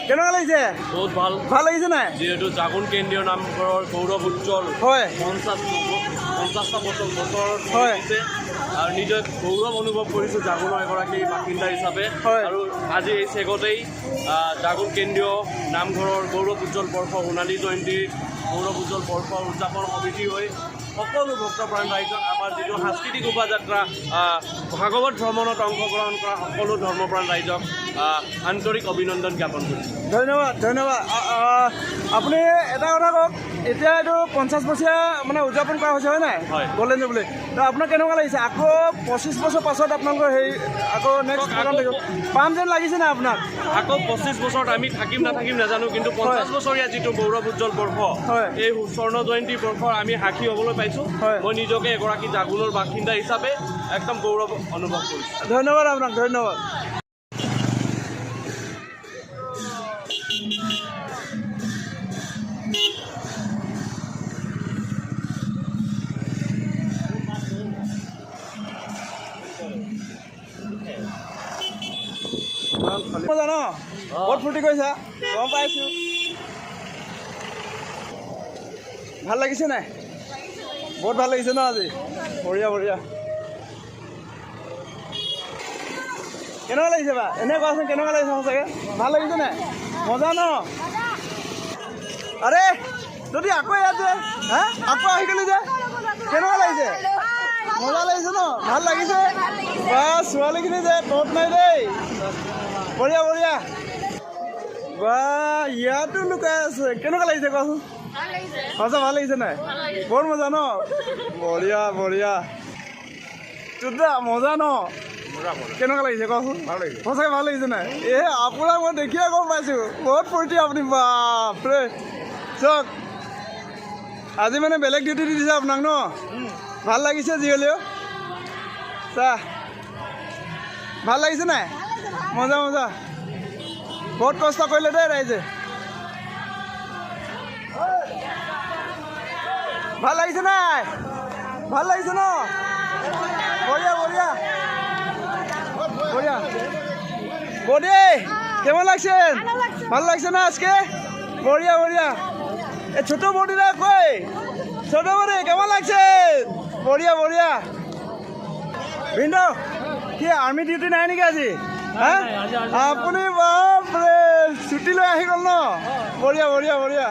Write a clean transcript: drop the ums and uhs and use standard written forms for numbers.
কেনেকুৱা লাগিছে? বহুত ভাল ভাল লাগিছে নাই? যিহেতু জাগোন কেন্দ্ৰীয় নামঘৰৰ গৌৰৱ উজ্জ্বল হয় 50টা বছৰ হয় আৰু নিজে গৌৰৱ অনুভৱ কৰিছোঁ জাগোনৰ এগৰাকী বাসিন্দা হিচাপে। হয়। আৰু আজি এই চেগতেই জাগোন কেন্দ্ৰীয় নামঘৰৰ গৌৰৱ উজ্জ্বল বৰ্ষ সোণালী জয়ন্তীৰ গৌৰৱ উজ্জ্বল বৰ্ষ উদযাপন সমিতি হৈ সকলো ভক্তপ্ৰাণ ৰাইজক আমাৰ যিটো সাংস্কৃতিক শোভাযাত্ৰা ভাগৱত ভ্ৰমণত অংশগ্ৰহণ কৰা সকলো ধৰ্মপ্ৰাণ ৰাইজক আন্তৰিক অভিনন্দন জ্ঞাপন কৰিছোঁ। ধন্যবাদ ধন্যবাদ। আপুনি এটা কথা কওক, এতিয়া এইটো 50 বছৰীয়া মানে উদযাপন কৰা হৈছে হয় নাই? হয়। Golden jubilee. তো আপোনাৰ কেনেকুৱা লাগিছে? আকৌ 25 বছৰ পাছত আপোনালোকৰ হেৰি আকৌ নেক্সট প্ৰগ্ৰাম থাকিব পাম যেন লাগিছে নাই আপোনাক? আকৌ 25 বছৰত আমি থাকিম নাথাকিম নাজানো, কিন্তু 50 বছৰীয়া যিটো গৌৰৱ উজ্জ্বল বৰ্ষ হয়। এই স্বৰ্ণ জয়ন্তী বৰ্ষৰ আমি সাক্ষী হ'বলৈ পাইছোঁ। হয়। মই নিজকে এগৰাকী জাগোনৰ বাসিন্দা হিচাপে একদম গৌৰৱ অনুভৱ কৰিছোঁ। ধন্যবাদ আপোনাক, ধন্যবাদ। মজা ন? বহুত ফূৰ্তি কৰিছা, গম পাইছোঁ। ভাল লাগিছে নাই? বহুত ভাল লাগিছে ন আজি? বঢ়িয়া বঢ়িয়া। কেনেকুৱা লাগিছে বা? এনে কোৱাচোন কেনেকুৱা লাগিছে সঁচাকৈ? ভাল লাগিছে নাই? মজা ন? আৰে যদি আকৌ ইয়াত যে হা আকৌ আহি গ'লি যে কেনেকুৱা লাগিছে? মজা লাগিছে ন? ভাল লাগিছে? বা ছোৱালীখিনি যে তত নাই দেই। বঢ়িয়া বঢ়িয়া। বা ইয়াতো লুকাই আছে। কেনেকুৱা লাগিছে কোৱাচোন? সঁচা ভাল লাগিছে নাই? বৰ মজা ন? বঢ়িয়া বঢ়িয়া। তোৰ মজা ন? কেনেকুৱা লাগিছে কচোন? সঁচাকৈ ভাল লাগিছে নাই? আপোনাক মই দেখিয়ে গম পাইছোঁ বহুত ফূৰ্তি আপুনি। বাপৰে চক আজি মানে বেলেগ ডিউটি দি দিছে আপোনাক ন? ভাল লাগিছে যি হ'লেও চা ভাল লাগিছে নাই? মজা মজা। বহুত কষ্ট কৰিলে দেই ৰাইজে। ভাল লাগিছে নাই? ভাল লাগিছে ন? বঢ়িয়া বঢ়িয়া বঢ়িয়া। বৌদি কেমন লাগছেন? ভালো লাগছে না আজকে? বঢ়িয়া বঢ়িয়া। এ ছোট বৌদিরা কই? ছোট বৌদি কেমন লাগছে? বঢ়িয়া বঢ়িয়া। ভিন্দো কি আর্মি ডিউটি নাই নেকি আজি? হ্যাঁ আপুনি বাপরে ছুটি লৈ আহি গ'ল ন? বঢ়িয়া বঢ়িয়া বঢ়িয়া।